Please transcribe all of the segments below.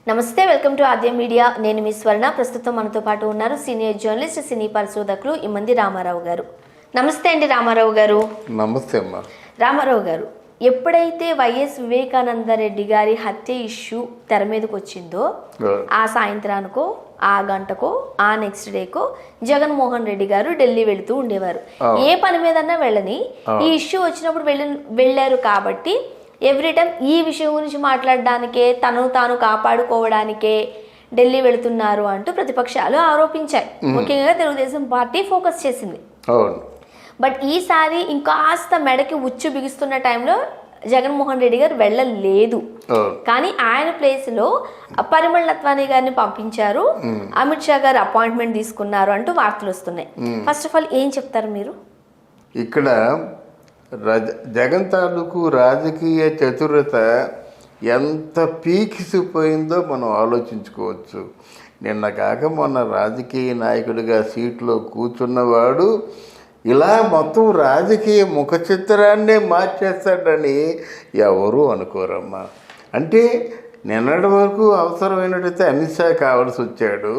నమస్తే, welcome to Aadya media. నేను మీ స్వర్ణ. ప్రస్తుతం మనతో పాటు ఉన్నారు సీనియర్ జర్నలిస్ట్, సినీ పరిశోధకులు ఇమ్మంది రామారావు గారు. నమస్తే అండి రామారావు గారు. నమస్తే అమ్మా. రామారావు గారు, ఎప్పుడైతే వైఎస్ వివేకానంద రెడ్డి గారి హత్య ఇష్యూ తెర మీదకి వచ్చిందో ఆ సాయంత్రానికో ఆ గంటకో ఆ నెక్స్ట్ డేకో జగన్మోహన్ రెడ్డి గారు ఢిల్లీ వెళుతూ ఉండేవారు. ఏ పని మీదన్నా వెళ్ళని ఈ ఇష్యూ వచ్చినప్పుడు వెళ్ళారు కాబట్టి ఎవ్రీ టైం ఈ విషయం గురించి మాట్లాడడానికే, తనను తాను కాపాడుకోవడానికే ఢిల్లీ వెళుతున్నారు అంటూ ప్రతిపక్షాలు ఆరోపించాయి. ముఖ్యంగా తెలుగుదేశం పార్టీ ఫోకస్ చేసింది. బట్ ఈసారి ఇంకాస్త మెడకి ఉచ్చు బిగుస్తున్న టైంలో జగన్మోహన్ రెడ్డి గారు వెళ్ళలేదు. కానీ ఆయన ప్లేస్ లో పరిమళ నత్వానీ గారిని పంపించారు, అమిత్ షా గారు అపాయింట్మెంట్ తీసుకున్నారు అంటూ వార్తలు వస్తున్నాయి. ఫస్ట్ ఆఫ్ ఆల్ ఏం చెప్తారు మీరు? ఇక్కడ జగన్ తాలూకు రాజకీయ చతురత ఎంత పీకిసిపోయిందో మనం ఆలోచించుకోవచ్చు. నిన్న కాక మొన్న రాజకీయ నాయకుడిగా సీట్లో కూర్చున్నవాడు ఇలా మొత్తం రాజకీయ ముఖ చిత్రాన్నే మార్చేస్తాడని ఎవరూ అనుకోరమ్మా. అంటే నిన్నటి వరకు అవసరమైనట్టయితే అమిత్ షా కావాల్సి వచ్చాడు.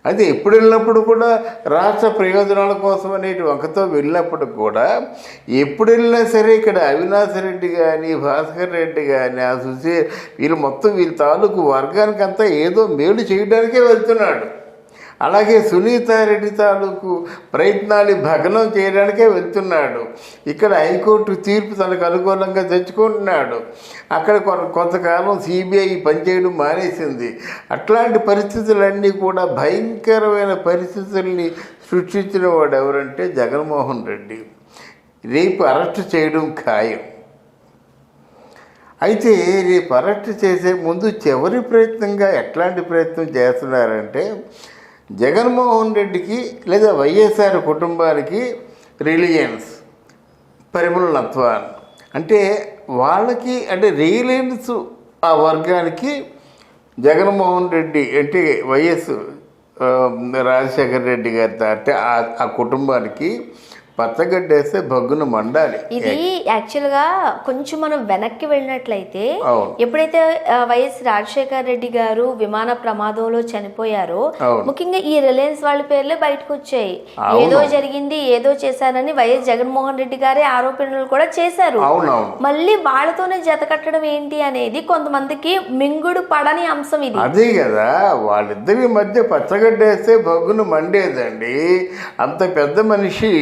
అది ఎప్పుడు వెళ్ళినప్పుడు కూడా రాష్ట్ర ప్రయోజనాల కోసం అనేటి వంకతో వెళ్ళినప్పుడు కూడా ఎప్పుడు వెళ్ళినా సరే ఇక్కడ అవినాష్ రెడ్డి కానీ భాస్కర్ రెడ్డి కానీ ఆ వీళ్ళు మొత్తం వీళ్ళ తాలూకు వర్గానికంతా ఏదో మేలు చేయడానికే వెళ్తున్నాడు. అలాగే సునీతారెడ్డి తాలూకు ప్రయత్నాన్ని భగ్నం చేయడానికే వెళ్తున్నాడు. ఇక్కడ హైకోర్టు తీర్పు తనకు అనుకూలంగా తెచ్చుకుంటున్నాడు. అక్కడ కొంతకాలం సిబిఐ పనిచేయడం మానేసింది. అట్లాంటి పరిస్థితులన్నీ కూడా భయంకరమైన పరిస్థితుల్ని సృష్టించిన వాడు ఎవరంటే జగన్మోహన్ రెడ్డి. రేపు అరెస్ట్ చేయడం ఖాయం. అయితే రేపు అరెస్ట్ చేసే ముందు చివరి ప్రయత్నంగా ఎట్లాంటి ప్రయత్నం చేస్తున్నారంటే జగన్మోహన్ రెడ్డికి లేదా వైఎస్ఆర్ కుటుంబానికి రిలయన్స్, పరిమళ నత్వాన్ అంటే వాళ్ళకి, అంటే రిలయన్స్ ఆ వర్గానికి జగన్మోహన్ రెడ్డి అంటే వైఎస్ రాజశేఖర రెడ్డి గారి అంటే ఆ కుటుంబానికి పచ్చగడ్డేస్తే భగ్గును మండాలి. ఇది యాక్చువల్గా కొంచెం మనం వెనక్కి వెళ్ళినట్లయితే ఎప్పుడైతే వైఎస్ రాజశేఖర రెడ్డి గారు విమాన ప్రమాదంలో చనిపోయారో ముఖ్యంగా ఈ రిలయన్స్ వాళ్ళ పేర్లే బయటకు వచ్చాయి. ఏదో జరిగింది, ఏదో చేశారని వైఎస్ జగన్మోహన్ రెడ్డి గారే ఆరోపణలు కూడా చేశారు. మళ్ళీ వాళ్ళతోనే జత కట్టడం ఏంటి అనేది కొంతమందికి మింగుడు పడని అంశం ఇది. అదే కదా, వాళ్ళిద్దరి మధ్య పచ్చగడ్డేస్తే భగ్గును మండేదండి. అంత పెద్ద మనిషి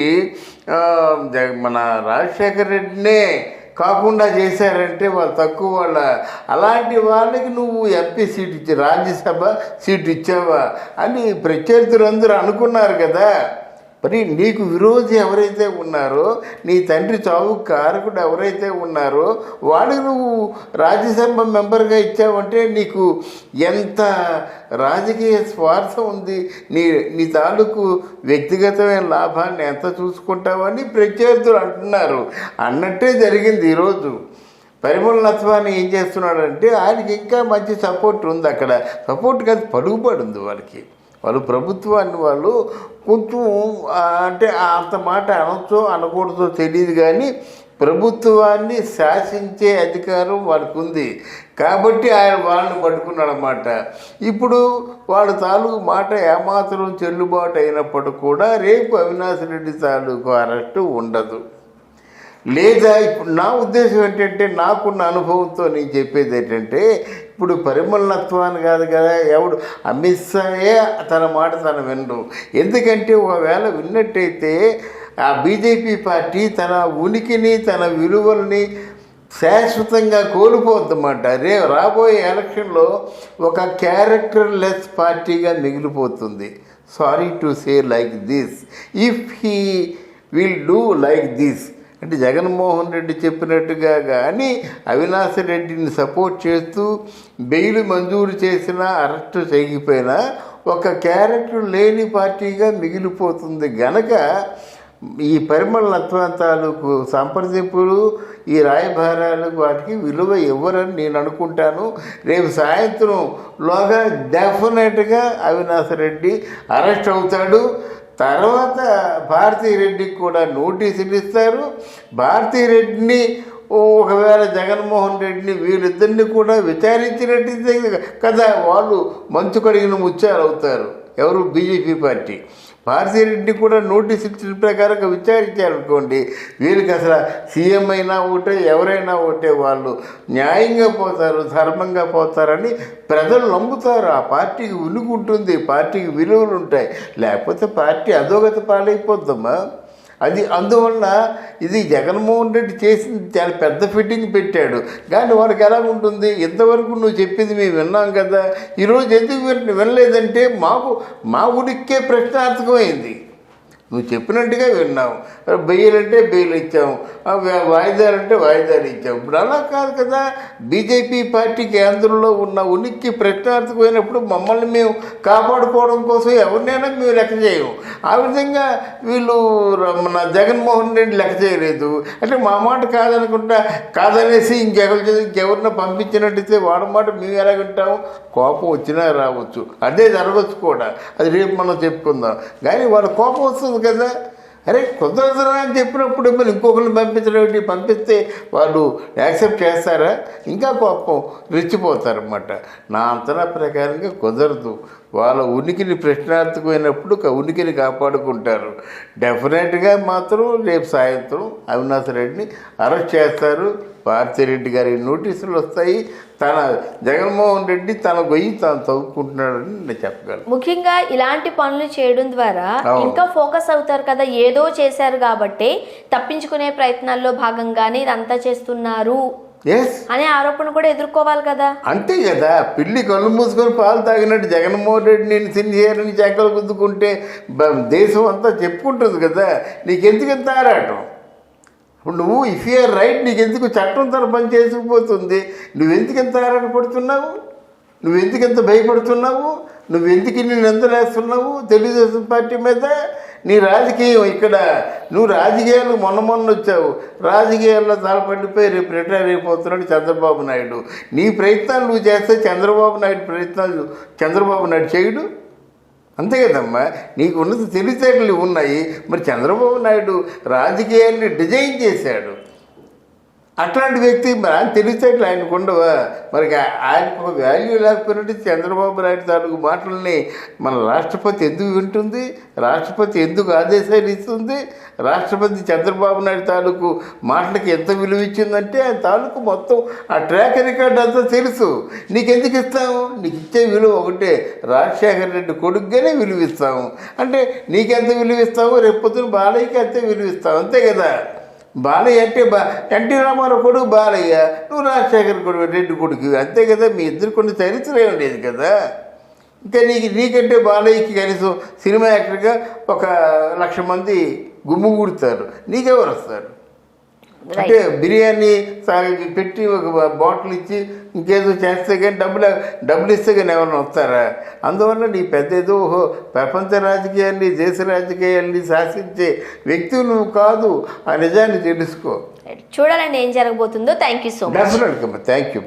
మన రాజశేఖర రెడ్డినే కాకుండా చేశారంటే వాళ్ళు తక్కువ వాళ్ళ. అలాంటి వాళ్ళకి నువ్వు ఎంపీ సీట్ ఇచ్చి రాజ్యసభ సీట్ ఇచ్చావా అని ప్రత్యర్థులందరూ అనుకున్నారు కదా. మరి నీకు విరోధి ఎవరైతే ఉన్నారో, నీ తండ్రి చావుకు కారకుడు ఎవరైతే ఉన్నారో వాడికి నువ్వు రాజ్యసభ మెంబర్గా ఇచ్చావంటే నీకు ఎంత రాజకీయ స్వార్థం ఉంది, నీ తాలూకు వ్యక్తిగతమైన లాభాన్ని ఎంత చూసుకుంటావని ప్రత్యర్థులు అంటున్నారు. అన్నట్టే జరిగింది ఈరోజు. పరిమళ నత్వాన్ని ఏం చేస్తున్నాడంటే ఆయనకి ఇంకా మంచి సపోర్ట్ ఉంది. అక్కడ సపోర్ట్ కాదు, పలుకుబడి ఉంది వాళ్ళకి. వాళ్ళు ప్రభుత్వాన్ని వాళ్ళు కొంచెం అంటే అంత మాట అనొచ్చో అనకూడదో తెలియదు, కానీ ప్రభుత్వాన్ని శాసించే అధికారం వారికి ఉంది. కాబట్టి ఆయన వాళ్ళని పట్టుకున్నాడు అన్నమాట. ఇప్పుడు వాళ్ళ తాలూకు మాట ఏమాత్రం చెల్లుబాటు అయినప్పుడు కూడా రేపు అవినాష్ రెడ్డి తాలూకు అరెస్టు ఉండదు. లేదా ఇప్పుడు నా ఉద్దేశం ఏంటంటే, నాకున్న అనుభవంతో నేను చెప్పేది ఏంటంటే, ఇప్పుడు పరిమళ నత్వాన్ని కాదు కదా, ఎవడు అమిత్ షాయే తన మాట తను వినడు. ఎందుకంటే ఒకవేళ విన్నట్టయితే ఆ బీజేపీ పార్టీ తన ఉనికిని తన విలువల్ని శాశ్వతంగా కోల్పోద్దన్నమాట. రాబోయే ఎలక్షన్లో ఒక క్యారెక్టర్ లెస్ పార్టీగా మిగిలిపోతుంది. Sorry to say like this, if he will do like this అంటే జగన్మోహన్ రెడ్డి చెప్పినట్టుగా కానీ అవినాష్ రెడ్డిని సపోర్ట్ చేస్తూ బెయిల్ మంజూరు చేసినా అరెస్టు చేయకపోయినా ఒక క్యారెక్టర్ లేని పార్టీగా మిగిలిపోతుంది. గనక ఈ పరిమళ నత్వాన్ తాలూకు సంప్రదింపులు, ఈ రాయబారాలు వాటికి విలువ ఇవ్వరని నేను అనుకుంటాను. రేపు సాయంత్రంలోగా డెఫినెట్గా అవినాష్ రెడ్డి అరెస్ట్ అవుతాడు. తర్వాత భారతీ రెడ్డికి కూడా నోటీసులు ఇస్తారు. భారతీ రెడ్డిని ఒకవేళ జగన్మోహన్ రెడ్డిని వీళ్ళిద్దరిని కూడా విచారించినట్టయితే కదా వాళ్ళు మంచు కడిగిన ముత్యాలు అవుతారు. ఎవరు? BJP party. భారతీరెడ్డి కూడా నోటీస్ ఇచ్చిన ప్రకారంగా విచారించారనుకోండి, వీళ్ళకి అసలు సీఎం అయినా ఒకటే, ఎవరైనా ఒకటే, వాళ్ళు న్యాయంగా పోతారు, ధర్మంగా పోతారని ప్రజలు నమ్ముతారు. ఆ పార్టీకి ఉనికి ఉంటుంది, పార్టీకి విలువలు ఉంటాయి. లేకపోతే పార్టీ అధోగతి పాలైపోద్దమ్మా. అది అందువల్ల ఇది జగన్మోహన్ రెడ్డి చేసింది చాలా పెద్ద ఫిట్టింగ్ పెట్టాడు. కానీ వాళ్ళకి ఎలా ఉంటుంది? ఇంతవరకు నువ్వు చెప్పింది మేము విన్నాం కదా, ఈరోజు ఎందుకు వినలేదంటే మా ఉనికే ప్రశ్నార్థకమైంది. నువ్వు చెప్పినట్టుగా విన్నావు. బెయిల్ అంటే బెయిల్ ఇచ్చాము, వాయిదాలంటే వాయిదాలు ఇచ్చాము. ఇప్పుడు అలా కాదు కదా. బీజేపీ పార్టీ కేంద్రంలో ఉన్న ఉనికి ప్రశ్నార్థకమైనప్పుడు మమ్మల్ని మేము కాపాడుకోవడం కోసం ఎవరినైనా మేము లెక్క చేయము. ఆ విధంగా వీళ్ళు మన జగన్మోహన్ రెడ్డి లెక్క చేయలేదు. అంటే మా మాట కాదనేసి ఇంకెవరిన పంపించినట్టయితే వాడి మాట మేము ఎలా వింటాము? కోపం వచ్చినా రావచ్చు, అదే జరగచ్చు కూడా. అది రేపు మనం చెప్పుకుందాం. కానీ వాళ్ళ కోపం వస్తుంది కదా. అరే కుదరదురా అని చెప్పినప్పుడు మరి ఇంకొకరిని పంపించడం, పంపిస్తే వాళ్ళు యాక్సెప్ట్ చేస్తారా? ఇంకా కోపం రెచ్చిపోతారన్నమాట. నా అంచనా ప్రకారంగా కుదరదు. వాళ్ళ ఉనికిని ప్రశ్నార్థకమైనప్పుడు ఉనికిని కాపాడుకుంటారు. డెఫినెట్గా మాత్రం రేపు సాయంత్రం అవినాష్ రెడ్డిని అరెస్ట్ చేస్తారు. భారతిరెడ్డి గారి నోటీసులు వస్తాయి. జగన్మోహన్ రెడ్డి తన గొయ్యి తాను తవ్వుకుంటున్నాడని నేను చెప్పగలను. ముఖ్యంగా ఇలాంటి పనులు చేయడం ద్వారా ఇంకా ఫోకస్ అవుతారు కదా, ఏదో చేశారు కాబట్టి తప్పించుకునే ప్రయత్నాల్లో భాగంగానే ఇదంతా చేస్తున్నారు అనే ఆరోపణ కూడా ఎదుర్కోవాలి కదా. అంతే కదా. పిల్లి కళ్ళు మూసుకొని పాలు తాగినట్టు జగన్మోహన్ రెడ్డి నేను సిన్సియర్ని చెక్కలు గుద్దుకుంటే దేశం అంతా చెప్పుకుంటుంది కదా. నీకెందుకు ఎంత ఆరాటం? ఇప్పుడు నువ్వు ఇఫ్ యూఆర్ రైట్, నీకెందుకు చట్టం తన పని చేసుకుపోతుంది? నువ్వెందుకు ఎంత ఆరాటపడుతున్నావు? నువ్వెందుకు ఎంత భయపడుతున్నావు? నువ్వెందుకు నిన్ను వేస్తున్నావు తెలుగుదేశం పార్టీ మీద? నీ రాజకీయం ఇక్కడ, నువ్వు రాజకీయాలు మొన్న వచ్చావు, రాజకీయాల్లో తలపడిపోయి రేపు రిటైర్ అయిపోతున్నాడు చంద్రబాబు నాయుడు. నీ ప్రయత్నాలు నువ్వు చేస్తే చంద్రబాబు నాయుడు చేయడు. అంతే కదమ్మా. నీకు ఉన్నది తెలివితేటలు ఉన్నాయి. మరి చంద్రబాబు నాయుడు రాజకీయాన్ని డిజైన్ చేశాడు. అట్లాంటి వ్యక్తి మరి ఆయన తెలివితేటలు ఆయనకు ఉండవా? మరి ఆయనకు ఒక వాల్యూ లేకపోయినట్టు చంద్రబాబు నాయుడు తాలూకు మాటలని మన రాష్ట్రపతి ఎందుకు వింటుంది? రాష్ట్రపతి ఎందుకు ఆదేశాలు ఇస్తుంది? రాష్ట్రపతి చంద్రబాబు నాయుడు తాలూకు మాటలకి ఎంత విలువ ఇచ్చిందంటే ఆయన తాలూకు మొత్తం ఆ ట్రాక్ రికార్డ్ అంతా తెలుసు. నీకెందుకు ఇస్తాము? నీకు ఇచ్చే విలువ ఒకటే, రాజశేఖర రెడ్డి కొడుకుగానే విలువ ఇస్తాము. అంటే నీకెంత విలువ ఇస్తావు? రేపొద్దున బాలయ్యకి అంతే విలువ ఇస్తావు. అంతే కదా. బాలయ్య అంటే ఎన్టీ రామారావు కొడుకు బాలయ్య, నువ్వు రాజశేఖర రెడ్డి కొడుకు, అంతే కదా. మీ ఇద్దరు కొన్ని చరిత్ర ఏం లేదు కదా. ఇంకా నీకంటే బాలయ్యకి కనీసం సినిమా యాక్టర్గా 1,00,000 మంది గుమ్ముగూడుతారు, నీకెవరు వస్తారు? అంటే బిర్యానీ పెట్టి ఒక బాటిల్ ఇచ్చి ఇంకేదో చేస్తే కానీ డబ్బులు ఇస్తే కానీ ఎవరైనా వస్తారా? అందువల్ల నీ పెద్ద ఏదో ప్రపంచ రాజకీయాన్ని, దేశ రాజకీయాల్ని శాసించే వ్యక్తులు నువ్వు కాదు. ఆ నిజాన్ని తెలుసుకో. చూడాలండి ఏం జరగబోతుందో. Thank you so much. డెఫినెట్గా థ్యాంక్ యూ.